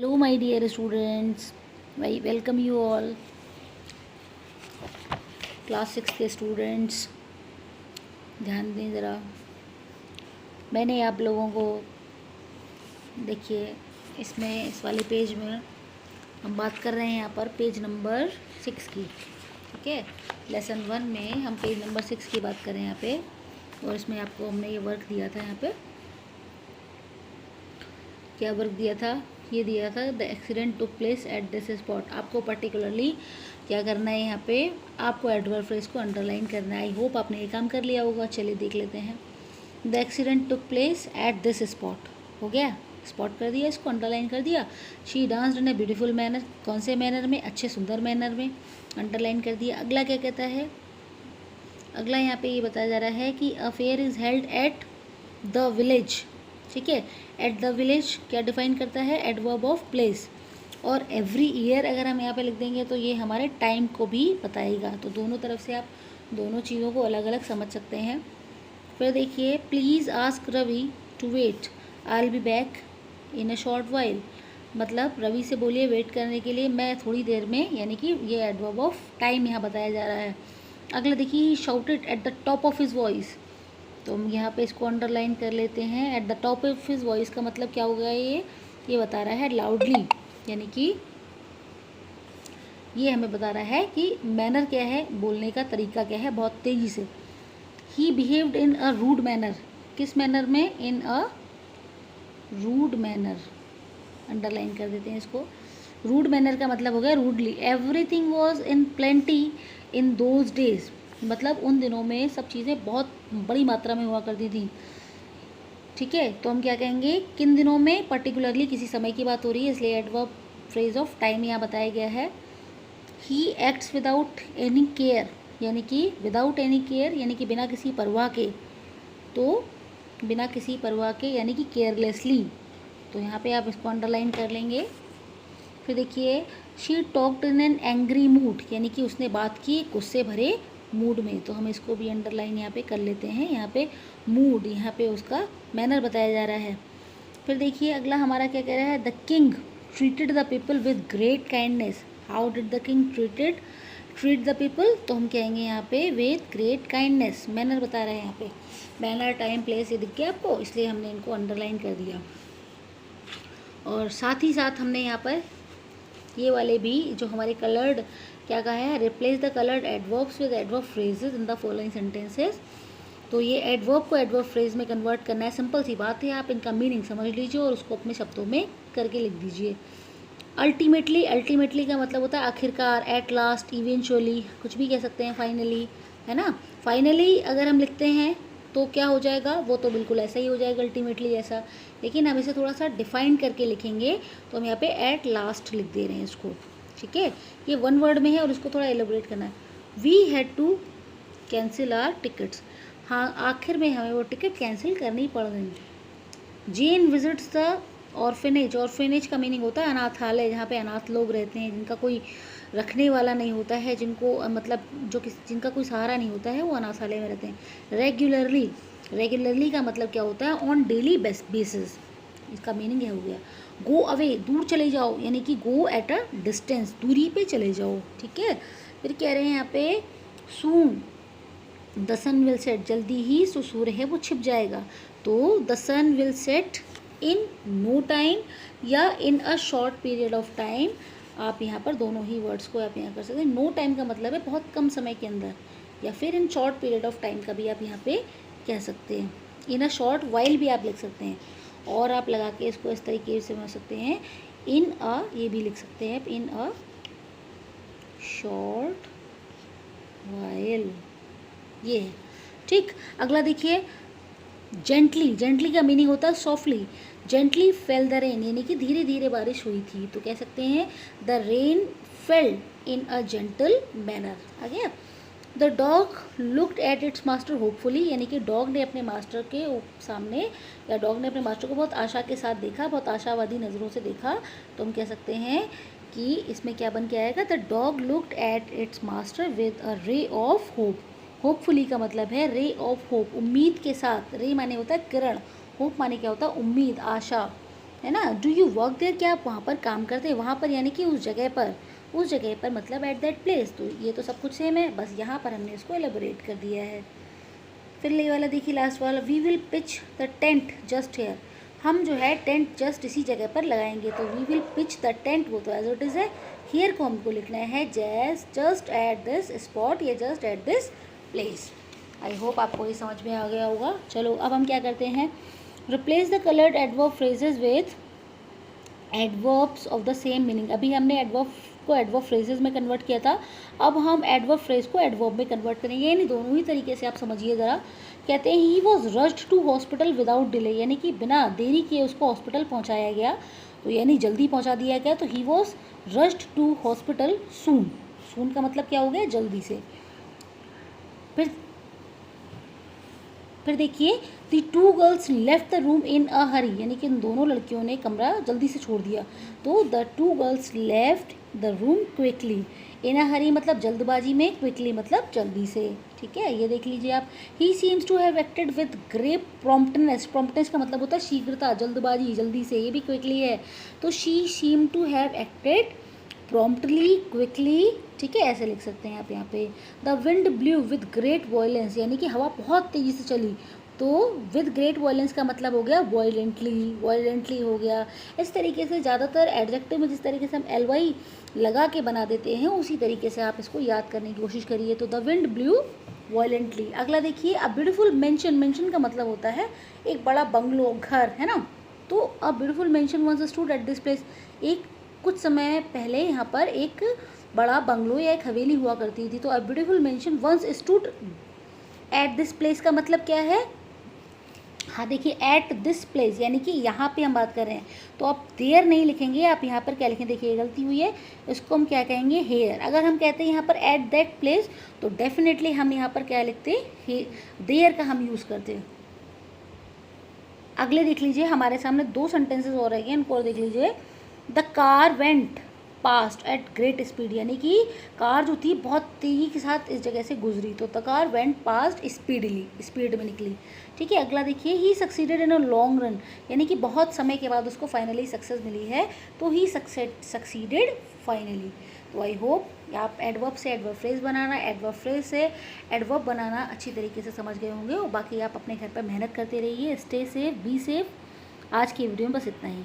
Hello, my dear students. I welcome you all. Class 6 के students ध्यान दें ज़रा। मैंने आप लोगों को देखिए इसमें इस वाले पेज में हम बात कर रहे हैं यहाँ पर पेज नंबर 6 की। ठीक है, लेसन 1 में हम पेज नंबर 6 की बात कर रहे हैं यहाँ पे। और इसमें आपको हमने ये वर्क दिया था, यहाँ पे क्या वर्क दिया था, ये दिया था the accident took place at this spot. आपको पर्टिकुलरली क्या करना है, यहाँ पे आपको एडवर्ब फ्रेज को अंडरलाइन करना है। आई होप आपने ये काम कर लिया होगा। चलिए देख लेते हैं। The accident took place at this spot, हो गया, स्पॉट कर दिया, इसको अंडरलाइन कर दिया। She danced in a beautiful manner, कौन से मैनर में, अच्छे सुंदर मैनर में, अंडरलाइन कर दिया। अगला क्या कहता है, अगला यहाँ पे ये बताया जा रहा है कि a fair is held at the village. ठीक है, एट द विलेज क्या डिफाइन करता है, एडवर्ब ऑफ प्लेस। और एवरी ईयर अगर हम यहाँ पे लिख देंगे तो ये हमारे टाइम को भी बताएगा। तो दोनों तरफ से आप दोनों चीज़ों को अलग अलग समझ सकते हैं। फिर देखिए, please ask Ravi to wait, I will be back in a short while. मतलब रवि से बोलिए वेट करने के लिए, मैं थोड़ी देर में, यानी कि ये एडवर्ब ऑफ टाइम यहाँ बताया जा रहा है। अगला देखिए, he shouted at the top of his voice. तो हम यहाँ पे इसको अंडरलाइन कर लेते हैं। At the top of his voice का मतलब क्या होगा, ये बता रहा है लाउडली, यानी कि ये हमें बता रहा है कि मैनर क्या है, बोलने का तरीका क्या है, बहुत तेज़ी से। He behaved in a rude manner, किस मैनर में, in a rude manner, underline कर देते हैं इसको। रूड मैनर का मतलब हो गया rudely. Everything was in plenty in those days, मतलब उन दिनों में सब चीज़ें बहुत बड़ी मात्रा में हुआ करती थी। ठीक है, तो हम क्या कहेंगे, किन दिनों में, पर्टिकुलरली किसी समय की बात हो रही है, इसलिए एडवर्ब फ्रेज ऑफ टाइम यहाँ बताया गया है। He acts without any care, यानी कि विदाउट एनी केयर यानी कि बिना किसी परवाह के, तो बिना किसी परवाह के यानी कि केयरलेसली। तो यहाँ पे आप इसको अंडरलाइन कर लेंगे। फिर देखिए, she talked in an angry mood, यानी कि उसने बात की गुस्से भरे मूड में। तो हम इसको भी अंडरलाइन यहाँ पे कर लेते हैं। यहाँ पे मूड, यहाँ पे उसका मैनर बताया जा रहा है। फिर देखिए अगला हमारा क्या कह रहा है, the king treated the people with great kindness. How did the king treat the people, तो हम कहेंगे यहाँ पे विद ग्रेट काइंडनेस। मैनर बता रहे हैं यहाँ पे, मैनर टाइम प्लेस ये दिख गया आपको, इसलिए हमने इनको अंडरलाइन कर दिया। और साथ ही साथ हमने यहाँ पर ये वाले भी जो हमारे कलर्ड क्या कहा है, replace the coloured adverbs with adverb phrases in the following sentences. तो ये एडवर्ब को एडवर्ब फ्रेज में कन्वर्ट करना है, सिंपल सी बात है। आप इनका मीनिंग समझ लीजिए और उसको अपने शब्दों में करके लिख दीजिए। अल्टीमेटली, अल्टीमेटली का मतलब होता है आखिरकार, एट लास्ट, इवेंचुअली, कुछ भी कह सकते हैं, फाइनली, है ना। फाइनली अगर हम लिखते हैं तो क्या हो जाएगा, वो तो बिल्कुल ऐसा ही हो जाएगा अल्टीमेटली जैसा, लेकिन हम इसे थोड़ा सा डिफाइन करके लिखेंगे। तो हम यहाँ पे एट लास्ट लिख दे रहे हैं इसको। ठीक है, ये वन वर्ड में है और इसको थोड़ा एलोबरेट करना है। We had to cancel our tickets, हाँ आखिर में हमें वो टिकट कैंसिल करनी पड़ गई। जेन विजिट्स द ऑर्फेनेज, ऑर्फेनेज का मीनिंग होता है अनाथालय, जहाँ पे अनाथ लोग रहते हैं, जिनका कोई रखने वाला नहीं होता है, जिनको मतलब जिनका कोई सहारा नहीं होता है, वो अनाथालय में रहते हैं। रेगुलरली, रेगुलरली का मतलब क्या होता है, ऑन डेली बेसिस, इसका मीनिंग यह हो गया। गो अवे, दूर चले जाओ, यानी कि गो एट अ डिस्टेंस, दूरी पे चले जाओ। ठीक है, फिर कह रहे हैं यहाँ पे soon the sun will set, जल्दी ही जो सूर्य है वो छिप जाएगा। तो the sun will set in no time या in a short period of time. आप यहाँ पर दोनों ही वर्ड्स को आप यहाँ कर सकते हैं। नो टाइम का मतलब है बहुत कम समय के अंदर, या फिर in short period of time का भी आप यहाँ पे कह सकते हैं। इन अ शॉर्ट वाइल भी आप लिख सकते हैं, और आप लगा के इसको इस तरीके से समझ सकते हैं। इन अ, ये भी लिख सकते हैं, इन अ शॉर्ट वाइल, ये है। ठीक, अगला देखिए, जेंटली, जेंटली का मीनिंग होता है softly. Gently fail the rain, यानी कि धीरे धीरे बारिश हुई थी, तो कह सकते हैं the rain fell in a gentle manner. आ गया। The dog looked at its master hopefully, यानी कि डॉग ने अपने मास्टर के सामने, या डॉग ने अपने मास्टर को बहुत आशा के साथ देखा, बहुत आशावादी नज़रों से देखा। तो हम कह सकते हैं कि इसमें क्या बन के आएगा, the dog looked at its master with a ray of hope. Hopefully का मतलब है रे ऑफ होप, उम्मीद के साथ। रे माने होता है किरण, होप माने क्या होता है, उम्मीद, आशा। है ना। डू यू वर्क देयर, क्या आप वहाँ पर काम करते हैं, वहाँ पर यानी कि उस जगह पर, उस जगह पर मतलब एट दैट प्लेस। तो ये तो सब कुछ सेम है, बस यहाँ पर हमने इसको एलेबोरेट कर दिया है। फिर ये वाला देखिए लास्ट वाला, we will pitch the tent just here, हम जो है टेंट जस्ट इसी जगह पर लगाएंगे। तो we will pitch the tent, वो तो एज इट इज़ है, हियर को हमको लिखना है जस्ट एट दिस स्पॉट या just at this place. I hope आपको ये समझ में आ गया होगा। चलो अब हम क्या करते हैं, replace the coloured adverb phrases with adverbs of the same meaning. अभी हमने एडवर्ब को एडवर्ब फ्रेजेस में कन्वर्ट किया था, अब हम एडवर्ब फ्रेज को एडवर्ब में कन्वर्ट करेंगे, यानी दोनों ही तरीके से आप समझिए ज़रा। कहते हैं he was rushed to hospital without delay, यानी कि बिना देरी किए उसको हॉस्पिटल पहुंचाया गया, तो यानी जल्दी पहुंचा दिया गया। तो he was rushed to hospital soon, soon का मतलब क्या हो गया, जल्दी से। फिर देखिए, the two girls left the room in a hurry, यानी कि इन दोनों लड़कियों ने कमरा जल्दी से छोड़ दिया। तो the two girls left the room quickly, in a hurry मतलब जल्दबाजी में, क्विकली मतलब जल्दी से। ठीक है, ये देख लीजिए आप। He seems to have acted with great promptness, promptness का मतलब होता है शीघ्रता, जल्दबाजी, जल्दी से, ये भी क्विकली है। तो she seem to have acted promptly, quickly, ठीक है, ऐसे लिख सकते हैं आप यहाँ पे। The wind blew with great violence, यानी कि हवा बहुत तेज़ी से चली। तो विद ग्रेट वॉयलेंस का मतलब हो गया वॉयलेंटली, वॉयलेंटली हो गया। इस तरीके से ज़्यादातर एडजेक्टिव में जिस तरीके से हम एल लगा के बना देते हैं, उसी तरीके से आप इसको याद करने की कोशिश करिए। तो द विंड ब्लू वॉयलेंटली। अगला देखिए, अ ब्यूटीफुल मेंशन, मेंशन का मतलब होता है एक बड़ा बंगलो, घर, है ना। तो a beautiful mansion once stood at this place, एक कुछ समय पहले यहाँ पर एक बड़ा बंगलो या एक हवेली हुआ करती थी। तो a beautiful mansion once stood at this place का मतलब क्या है, हाँ देखिए, एट दिस प्लेस यानी कि यहाँ पे हम बात कर रहे हैं। तो आप देयर नहीं लिखेंगे, आप यहाँ पर क्या लिखें, देखिए गलती हुई है, इसको हम क्या कहेंगे, हेयर। अगर हम कहते हैं यहाँ पर एट दैट प्लेस, तो डेफिनेटली हम यहाँ पर क्या लिखते हैं, देयर का हम यूज़ करते हैं। अगले देख लीजिए, हमारे सामने दो सेंटेंसेस और रह गए, इनको और देख लीजिए। The car went past at great speed, यानी कि कार जो थी बहुत तेज़ी के साथ इस जगह से गुजरी। तो the car went past speedily, speed में निकली। ठीक है, अगला देखिए, he succeeded in a long run, यानी कि बहुत समय के बाद उसको फाइनली सक्सेस मिली है। तो ही सक्सीडेड फाइनली। तो आई होप आप एडवर्ब से एडवर्ब फ्रेज बनाना, एडवर्ब फ्रेज से एडवर्ब बनाना अच्छी तरीके से समझ गए होंगे। और बाकी आप अपने घर पर मेहनत करते रहिए। Stay safe, be safe. आज की वीडियो में बस इतना ही।